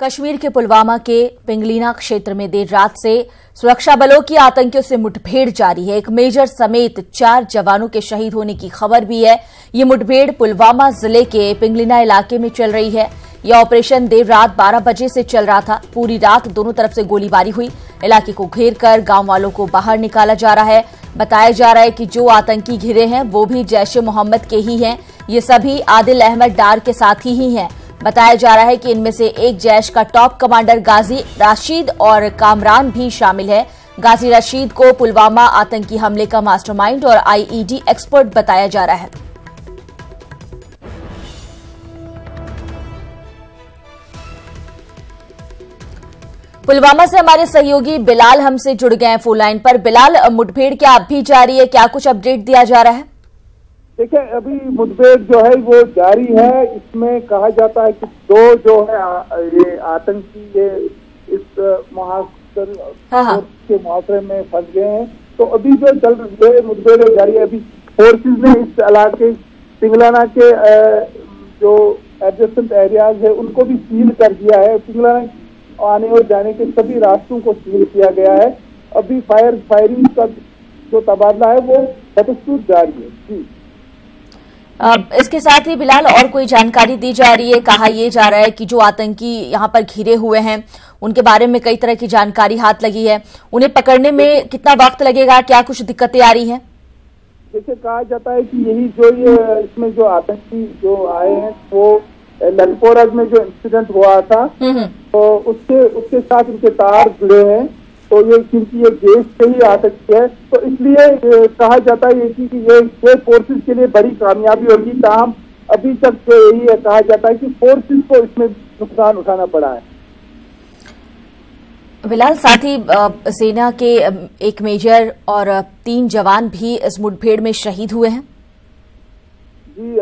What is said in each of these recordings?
कश्मीर के पुलवामा के पिंगलीना क्षेत्र में देर रात से सुरक्षा बलों की आतंकियों से मुठभेड़ जारी है। एक मेजर समेत 4 जवानों के शहीद होने की खबर भी है। ये मुठभेड़ पुलवामा जिले के पिंगलीना इलाके में चल रही है। यह ऑपरेशन देर रात 12 बजे से चल रहा था। पूरी रात दोनों तरफ से गोलीबारी हुई। इलाके को घेर कर गांव वालों को बाहर निकाला जा रहा है। बताया जा रहा है कि जो आतंकी घिरे हैं वो भी जैश ए मोहम्मद के ही हैं। ये सभी आदिल अहमद डार के साथी ही हैं। बताया जा रहा है कि इनमें से एक जैश का टॉप कमांडर गाजी रशीद और कामरान भी शामिल है। गाजी रशीद को पुलवामा आतंकी हमले का मास्टरमाइंड और आईईडी एक्सपर्ट बताया जा रहा है। पुलवामा से हमारे सहयोगी बिलाल हमसे जुड़ गए हैं फोन लाइन पर। बिलाल, मुठभेड़ क्या अब भी जारी है? क्या कुछ अपडेट दिया जा रहा है? देखिए, अभी मुठभेड़ जो है वो जारी है। इसमें कहा जाता है कि 2 जो है ये आतंकी ये इस मुहासर के मुहासरे में फंस गए हैं। तो अभी जो चल रही मुठभेड़ जारी है। अभी फोर्सेज ने इस इलाके पिंगलाना के जो एडजेसेंट एरियाज है उनको भी सील कर दिया है। पिंगलाना आने और जाने के सभी रास्तों को सील किया गया है। अभी फायरिंग का जो तबादला है वो बदस्तूर जारी है। जी, इसके साथ ही बिलाल और कोई जानकारी दी जा रही है? कहा यह जा रहा है कि जो आतंकी यहां पर घिरे हुए हैं उनके बारे में कई तरह की जानकारी हाथ लगी है। उन्हें पकड़ने में कितना वक्त लगेगा? क्या कुछ दिक्कतें आ रही हैं? जैसे कहा जाता है कि यही जो ये इसमें जो आतंकी जो आए हैं वो ललपोरा में जो इंसिडेंट हुआ था तो उसके साथ उनके तार जुड़े हैं। तो ये क्योंकि ये देश से ही आतंकी है तो इसलिए कहा जाता है कि ये फोर्सेस के लिए बड़ी कामयाबी होगी। ताहम अभी तक तो यही है, कहा जाता है कि फोर्सेस को इसमें नुकसान उठाना पड़ा है। बिलाल, साथ ही सेना के एक मेजर और 3 जवान भी इस मुठभेड़ में शहीद हुए हैं। जी,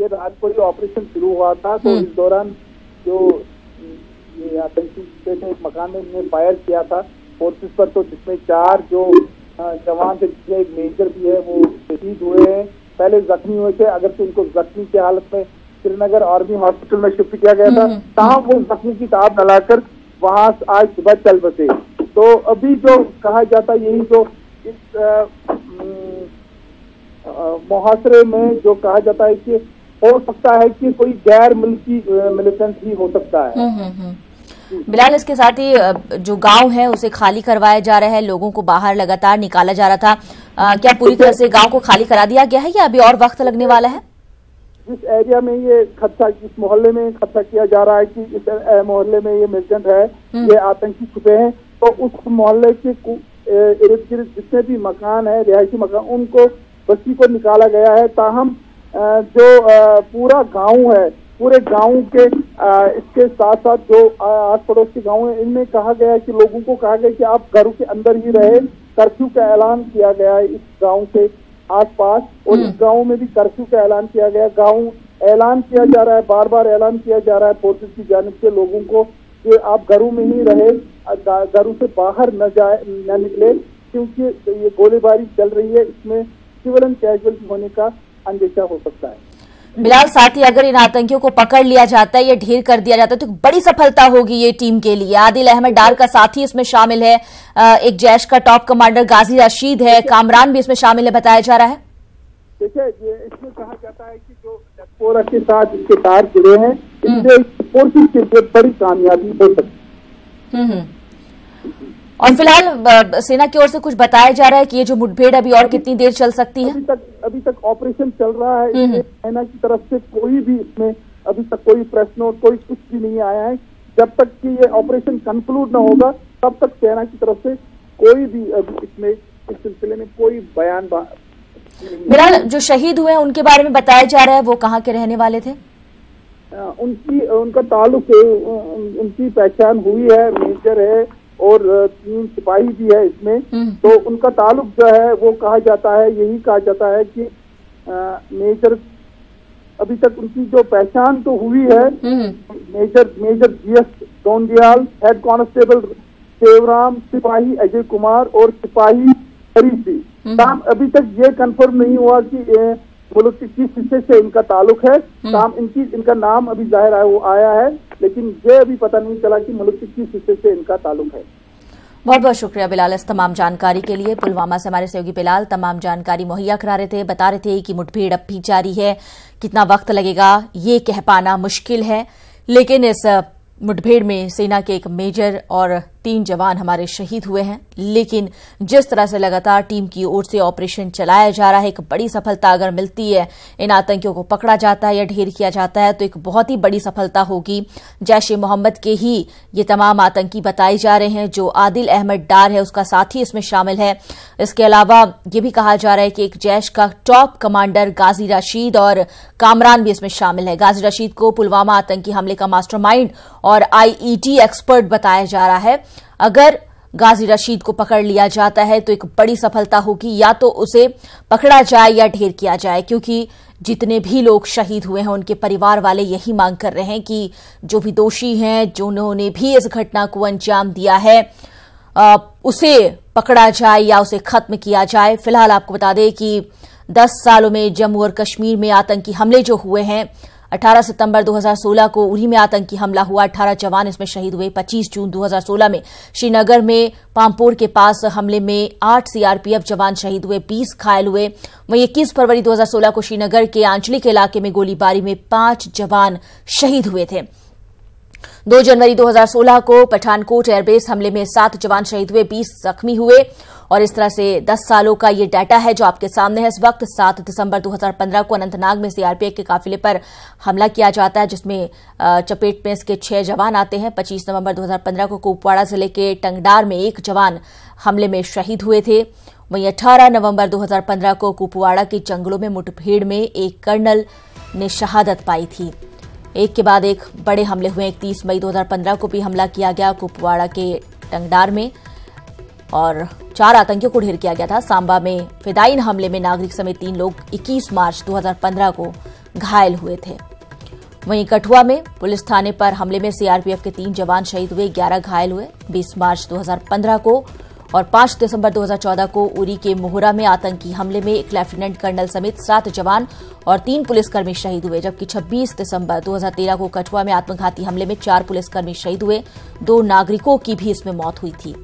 ये रात को ये ऑपरेशन शुरू हुआ था तो इस दौरान जो ये आतंकी एक मकान में इन्होंने फायर किया था फोर्सेस पर, तो जिसमें 4 जो जवान थे जिसमें एक मेजर भी है वो शहीद हुए हैं। पहले जख्मी हुए थे, अगर तो उनको जख्मी की हालत में श्रीनगर आर्मी हॉस्पिटल में शिफ्ट किया गया था। तहाँ वो जख्मी की ताब डलाकर वहां आज सुबह चल बसे। तो अभी जो कहा जाता है यही जो इस मुहासरे में जो कहा जाता है कि हो सकता है कि कोई गैर मुल्की मिलिटेंट भी हो सकता है। बिलाल, इसके साथ ही जो गांव है उसे खाली करवाया जा रहा है। लोगों को बाहर लगातार निकाला जा रहा था। क्या पूरी तरह से गांव को खाली करा दिया गया है या अभी और वक्त लगने वाला है? जिस एरिया में ये खदशा, इस मोहल्ले में खदशा किया जा रहा है कि इस मोहल्ले में ये मिलिटेंट है, ये आतंकी छुपे हैं, तो उस मोहल्ले के इर्द गिर्द जितने भी मकान है, रिहायशी मकान, उनको बस्ती को निकाला गया है। ताहम जो पूरा गांव है, पूरे गांव के इसके साथ साथ जो आस पड़ोस के गांव है, इनमें कहा गया है कि लोगों को कहा गया कि आप घरों के अंदर ही रहे। कर्फ्यू का ऐलान किया गया है इस गांव के आसपास और इस गांव में भी कर्फ्यू का ऐलान किया गया। गांव ऐलान किया जा रहा है, बार बार ऐलान किया जा रहा है फोर्सेस की जानिब से लोगों को कि आप घरों में ही रहे, घरों से बाहर न निकले, क्योंकि ये गोलीबारी चल रही है। इसमें सिविल एंड कैजुअलिटी होने का अंदेशा हो सकता है। बिलाल, साथ ही अगर इन आतंकियों को पकड़ लिया जाता है या ढेर कर दिया जाता है तो बड़ी सफलता होगी ये टीम के लिए। आदिल अहमद डार का साथी इसमें शामिल है, एक जैश का टॉप कमांडर गाजी रशीद है, कामरान भी इसमें शामिल है बताया जा रहा है। देखिए, ये इसमें कहा जाता है कि जो लखपोरा के साथ इसके तार जुड़े हैं, इससे फोर्सेस के लिए बड़ी कामयाबी हो सकती है। और फिलहाल सेना की ओर से कुछ बताया जा रहा है कि ये जो मुठभेड़ अभी और कितनी देर चल सकती है? अभी तक ऑपरेशन चल रहा है। सेना की तरफ से कोई भी इसमें अभी तक कोई प्रेस नोट, कोई कुछ भी नहीं आया है। जब तक कि ये ऑपरेशन कंक्लूड न होगा तब तक सेना की तरफ से कोई भी अभी इसमें इस सिलसिले में कोई बयान बिलाल, जो शहीद हुए हैं उनके बारे में बताया जा रहा है, वो कहाँ के रहने वाले थे? उनका ताल्लुक, उनकी पहचान हुई है, मेजर है और 3 सिपाही भी है इसमें। तो उनका ताल्लुक जो है वो कहा जाता है, यही कहा जाता है कि मेजर, अभी तक उनकी जो पहचान तो हुई है, major GS Dondiyal, head constable Sevaram, सिपाही अजय कुमार और सिपाही हरीश। अभी तक ये कंफर्म नहीं हुआ कि मुल्क के किस हिस्से से इनका ताल्लुक है। इनका नाम अभी जाहिर आया है, लेकिन ये अभी पता नहीं चला कि मुल्क के किस हिस्से से इनका ताल्लुक है। बहुत बहुत शुक्रिया बिलाल इस तमाम जानकारी के लिए। पुलवामा से हमारे सहयोगी बिलाल तमाम जानकारी मुहैया करा रहे थे, बता रहे थे कि मुठभेड़ अब भी जारी है, कितना वक्त लगेगा ये कह पाना मुश्किल है, लेकिन इस मुठभेड़ में सेना के एक मेजर और 3 जवान हमारे शहीद हुए हैं। लेकिन जिस तरह से लगातार टीम की ओर से ऑपरेशन चलाया जा रहा है, एक बड़ी सफलता अगर मिलती है, इन आतंकियों को पकड़ा जाता है या ढेर किया जाता है, तो एक बहुत ही बड़ी सफलता होगी। जैश ए मोहम्मद के ही ये तमाम आतंकी बताए जा रहे हैं। जो आदिल अहमद डार है उसका साथी इसमें शामिल है। इसके अलावा ये भी कहा जा रहा है कि एक जैश का टॉप कमांडर गाजी रशीद और कामरान भी इसमें शामिल है। गाजी रशीद को पुलवामा आतंकी हमले का मास्टरमाइंड और आईईडी एक्सपर्ट बताया जा रहा है। अगर गाजी रशीद को पकड़ लिया जाता है तो एक बड़ी सफलता होगी, या तो उसे पकड़ा जाए या ढेर किया जाए, क्योंकि जितने भी लोग शहीद हुए हैं उनके परिवार वाले यही मांग कर रहे हैं कि जो भी दोषी हैं, जिन्होंने भी इस घटना को अंजाम दिया है, उसे पकड़ा जाए या उसे खत्म किया जाए। फिलहाल आपको बता दें कि 10 सालों में जम्मू और कश्मीर में आतंकी हमले जो हुए हैं, 18 सितंबर 2016 को उरी में आतंकी हमला हुआ, 18 जवान इसमें शहीद हुए। 25 जून 2016 में श्रीनगर में पामपोर के पास हमले में 8 सीआरपीएफ जवान शहीद हुए, 20 घायल हुए। वहीं 21 फरवरी 2016 को श्रीनगर के आंचलिक इलाके में गोलीबारी में 5 जवान शहीद हुए थे। 2 जनवरी 2016 को पठानकोट एयरबेस हमले में 7 जवान शहीद हुए, 20 जख्मी हुए। और इस तरह से 10 सालों का ये डाटा है जो आपके सामने है इस वक्त। 7 दिसंबर 2015 को अनंतनाग में सीआरपीएफ के काफिले पर हमला किया जाता है, जिसमें चपेट में इसके 6 जवान आते हैं। 25 नवंबर 2015 को कुपवाड़ा जिले के टंगडार में 1 जवान हमले में शहीद हुए थे। वहीं 18 नवंबर 2015 को कुपवाड़ा के जंगलों में मुठभेड़ में एक कर्नल ने शहादत पाई थी। एक के बाद एक बड़े हमले हुए। 31 मई 2015 को भी हमला किया गया कुपवाड़ा के टंगडार में और 4 आतंकियों को ढेर किया गया था। सांबा में फिदायीन हमले में नागरिक समेत 3 लोग 21 मार्च 2015 को घायल हुए थे। वहीं कठुआ में पुलिस थाने पर हमले में सीआरपीएफ के 3 जवान शहीद हुए, 11 घायल हुए। 20 मार्च 2015 को और 5 दिसंबर 2014 को उरी के मोहरा में आतंकी हमले में एक लेफ्टिनेंट कर्नल समेत 7 जवान और 3 पुलिसकर्मी शहीद हुए। जबकि 26 दिसंबर 2013 को कठुआ में आत्मघाती हमले में 4 पुलिसकर्मी शहीद हुए, 2 नागरिकों की भी इसमें मौत हुई थी।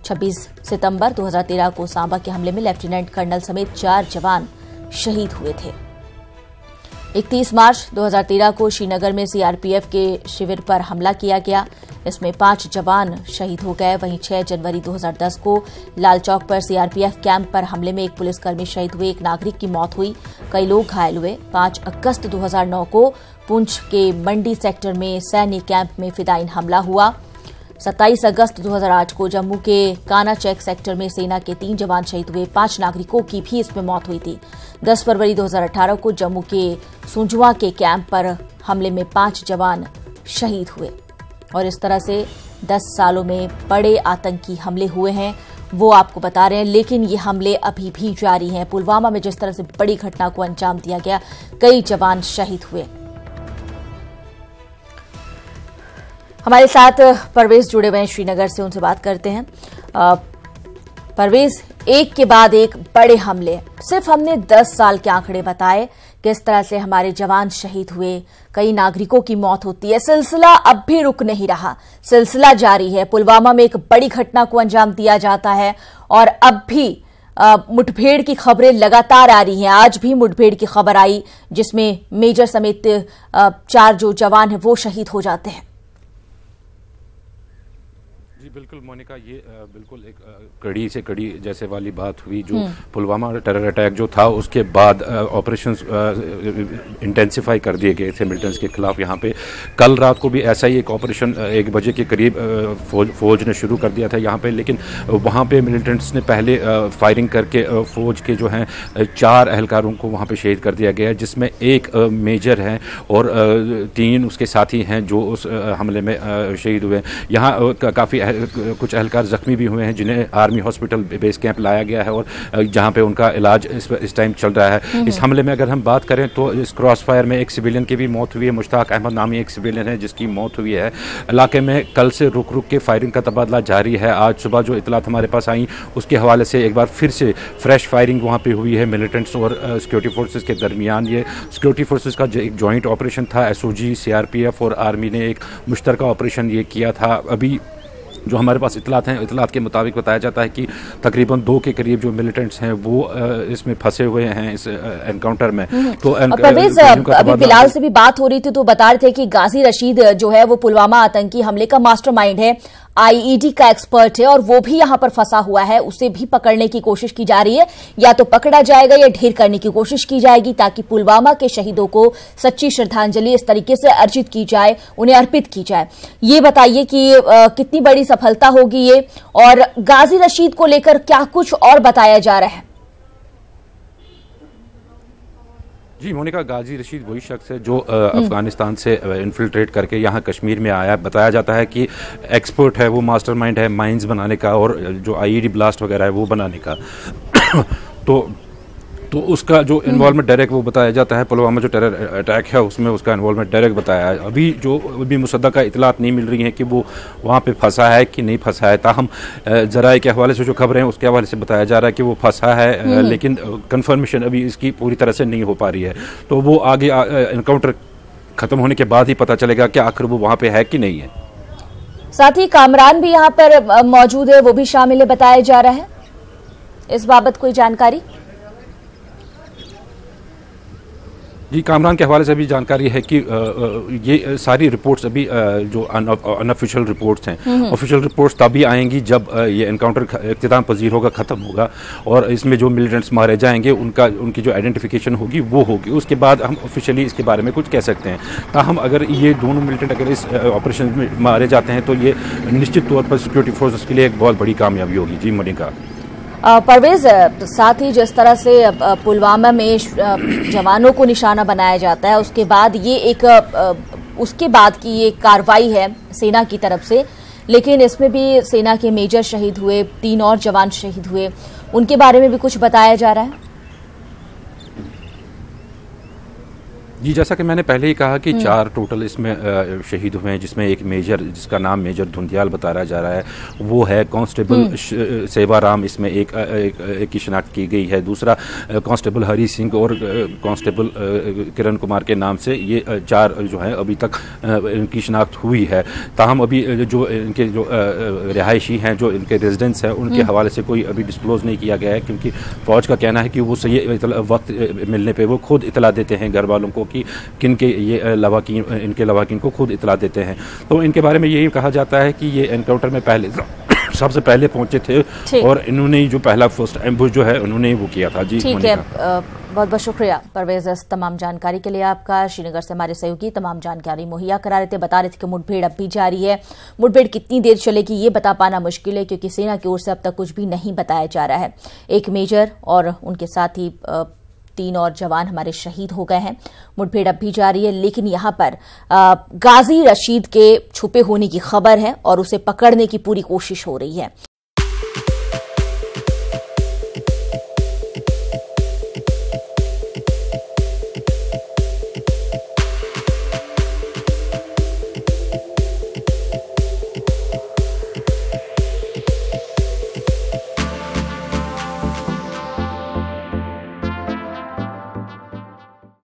26 सितंबर 2013 को सांबा के हमले में लेफ्टिनेंट कर्नल समेत 4 जवान शहीद हुए थे। 31 मार्च 2013 को श्रीनगर में सीआरपीएफ के शिविर पर हमला किया गया, इसमें 5 जवान शहीद हो गए। वहीं 6 जनवरी 2010 को लाल चौक पर सीआरपीएफ कैंप पर हमले में 1 पुलिसकर्मी शहीद हुए, 1 नागरिक की मौत हुई, कई लोग घायल हुए। 5 अगस्त 2009 को पुंछ के मंडी सेक्टर में सैन्य कैंप में फिदायीन हमला हुआ। 27 अगस्त 2008 को जम्मू के काना चेक सेक्टर में सेना के 3 जवान शहीद हुए, 5 नागरिकों की भी इसमें मौत हुई थी। 10 फरवरी 2018 को जम्मू के सुंजवा के कैंप पर हमले में 5 जवान शहीद हुए। और इस तरह से 10 सालों में बड़े आतंकी हमले हुए हैं, वो आपको बता रहे हैं। लेकिन ये हमले अभी भी जारी हैं। पुलवामा में जिस तरह से बड़ी घटना को अंजाम दिया गया, कई जवान शहीद हुए। हमारे साथ परवेज जुड़े हुए हैं श्रीनगर से, उनसे बात करते हैं। परवेज, एक के बाद एक बड़े हमले, सिर्फ हमने 10 साल के आंकड़े बताए, किस तरह से हमारे जवान शहीद हुए, कई नागरिकों की मौत होती है, सिलसिला अब भी रुक नहीं रहा, सिलसिला जारी है। पुलवामा में एक बड़ी घटना को अंजाम दिया जाता है और अब भी मुठभेड़ की खबरें लगातार आ रही हैं। आज भी मुठभेड़ की खबर आई जिसमें मेजर समेत 4 जो जवान हैं वो शहीद हो जाते हैं। बिल्कुल मोनिका, ये बिल्कुल एक कड़ी से कड़ी जैसे वाली बात हुई जो पुलवामा टेरर अटैक जो था, उसके बाद ऑपरेशंस इंटेंसिफाई कर दिए गए थे मिलिटेंट्स के खिलाफ। यहाँ पे कल रात को भी ऐसा ही एक ऑपरेशन 1 बजे के करीब फौज ने शुरू कर दिया था यहाँ पे, लेकिन वहाँ पे मिलिटेंट्स ने पहले फायरिंग करके फौज के जो हैं 4 एहलकारों को वहाँ पे शहीद कर दिया गया है, जिसमें 1 मेजर है और 3 उसके साथी हैं जो उस हमले में शहीद हुए। यहाँ काफ़ी कुछ एहलकार जख्मी भी हुए हैं जिन्हें आर्मी हॉस्पिटल बेस कैंप लाया गया है और जहां पे उनका इलाज इस टाइम चल रहा है। इस हमले में अगर हम बात करें तो इस क्रॉस फायर में एक सिविलियन की भी मौत हुई है। मुश्ताक अहमद नामी एक सिविलियन है जिसकी मौत हुई है। इलाके में कल से रुक रुक के फायरिंग का तबादला जारी है। आज सुबह जो इतलात हमारे पास आई उसके हवाले से एक बार फिर से फ्रेश फायरिंग वहाँ पे हुई है मिलिटेंट्स और सिक्योरिटी फोर्सेस के दरमियान। ये सिक्योरिटी फोर्सेस का एक जॉइंट ऑपरेशन था। एसओजी, सीआरपीएफ और आर्मी ने एक मुश्तरका ऑपरेशन ये किया था। अभी जो हमारे पास इतलात हैं, इतलात के मुताबिक बताया जाता है कि तकरीबन 2 के करीब जो मिलिटेंट्स हैं वो इसमें फंसे हुए हैं इस एनकाउंटर में। तो परवेज, अभी बिलाल से भी बात हो रही थी तो बता रहे थे कि गाजी रशीद जो है वो पुलवामा आतंकी हमले का मास्टरमाइंड है, आईईडी का एक्सपर्ट है और वो भी यहां पर फंसा हुआ है। उसे भी पकड़ने की कोशिश की जा रही है, या तो पकड़ा जाएगा या ढेर करने की कोशिश की जाएगी ताकि पुलवामा के शहीदों को सच्ची श्रद्धांजलि इस तरीके से अर्जित की जाए, उन्हें अर्पित की जाए। ये बताइए कि कितनी बड़ी सफलता होगी ये, और गाजी रशीद को लेकर क्या कुछ और बताया जा रहा है? जी मोनिका, गाजी रशीद वही शख्स है जो अफगानिस्तान से इन्फिल्ट्रेट करके यहाँ कश्मीर में आया। बताया जाता है कि एक्सपर्ट है, वो मास्टरमाइंड है माइंस बनाने का और जो आईईडी ब्लास्ट वगैरह है वो बनाने का। तो उसका जो इन्वॉल्वमेंट डायरेक्ट वो बताया जाता है। पुलवामा जो टेरर अटैक है उसमें उसका इन्वॉल्वमेंट डायरेक्ट बताया है। अभी मुसद्दका इतलात नहीं मिल रही हैं कि वो वहाँ पे फंसा है कि नहीं फंसा है। ताहम जराए के हवाले से जो खबरें हैं उसके हवाले से बताया जा रहा है कि वो फंसा है, लेकिन कंफर्मेशन अभी इसकी पूरी तरह से नहीं हो पा रही है। तो वो आगे एनकाउंटर खत्म होने के बाद ही पता चलेगा कि आखिर वो वहाँ पे है कि नहीं है। साथ ही कामरान भी यहाँ पर मौजूद है, वो भी शामिल है बताया जा रहा है। इस बाबत कोई जानकारी? जी, कामरान के हवाले से भी जानकारी है कि ये सारी रिपोर्ट्स अभी जो अनऑफिशियल रिपोर्ट्स हैं, ऑफिशियल रिपोर्ट्स तभी आएंगी जब ये एनकाउंटर इख्तिताम पजीर होगा, ख़त्म होगा और इसमें जो मिलिटेंट्स मारे जाएंगे उनकी जो आइडेंटिफिकेशन होगी वो होगी। उसके बाद हम ऑफिशियली इसके बारे में कुछ कह सकते हैं। ताहम अगर ये दोनों मिलिटेंट अगर इस ऑपरेशन में मारे जाते हैं तो ये निश्चित तौर पर सिक्योरिटी फोर्सेस के लिए एक बहुत बड़ी कामयाबी होगी। जी मोनिका। परवेज, साथ ही जिस तरह से पुलवामा में जवानों को निशाना बनाया जाता है उसके बाद उसके बाद की ये कार्रवाई है सेना की तरफ से, लेकिन इसमें भी सेना के मेजर शहीद हुए, 3 और जवान शहीद हुए, उनके बारे में भी कुछ बताया जा रहा है? जी, जैसा कि मैंने पहले ही कहा कि 4 टोटल इसमें शहीद हुए हैं, जिसमें एक मेजर जिसका नाम मेजर धुंधियाल बताया जा रहा है वो है। कांस्टेबल सेवाराम इसमें एक की शिनाख्त की गई है। दूसरा कांस्टेबल हरी सिंह और कांस्टेबल किरण कुमार के नाम से ये 4 जो हैं अभी तक इनकी शिनाख्त हुई है। ताहम अभी जो इनके जो रिहायशी हैं, जो इनके रेजिडेंट्स हैं, उनके हवाले से कोई अभी डिस्क्लोज नहीं किया गया है, क्योंकि फौज का कहना है कि वो सही वक्त मिलने पर वो खुद इतला देते हैं घर वालों को कि किनके ये लवाकीन, इनके लवाकीन को खुद इतला देते हैं। तो इनके बारे में यही कहा जाता है कि ये एनकाउंटर में सबसे पहले पहुंचे थे और इन्होंने जो पहला फर्स्ट एम्बुश जो है उन्होंने वो किया था। जी ठीक है, बहुत बहुत शुक्रिया परवेज तमाम जानकारी के लिए आपका। श्रीनगर से हमारे सहयोगी तमाम जानकारी मुहैया करा रहे थे, बता रहे थे कि मुठभेड़ अब भी जारी है। मुठभेड़ कितनी देर चलेगी ये बता पाना मुश्किल है, क्योंकि सेना की ओर से अब तक कुछ भी नहीं बताया जा रहा है। एक मेजर और उनके साथ ही 3 और जवान हमारे शहीद हो गए हैं। मुठभेड़ अब भी जारी है, लेकिन यहां पर गाजी रशीद के छुपे होने की खबर है और उसे पकड़ने की पूरी कोशिश हो रही है।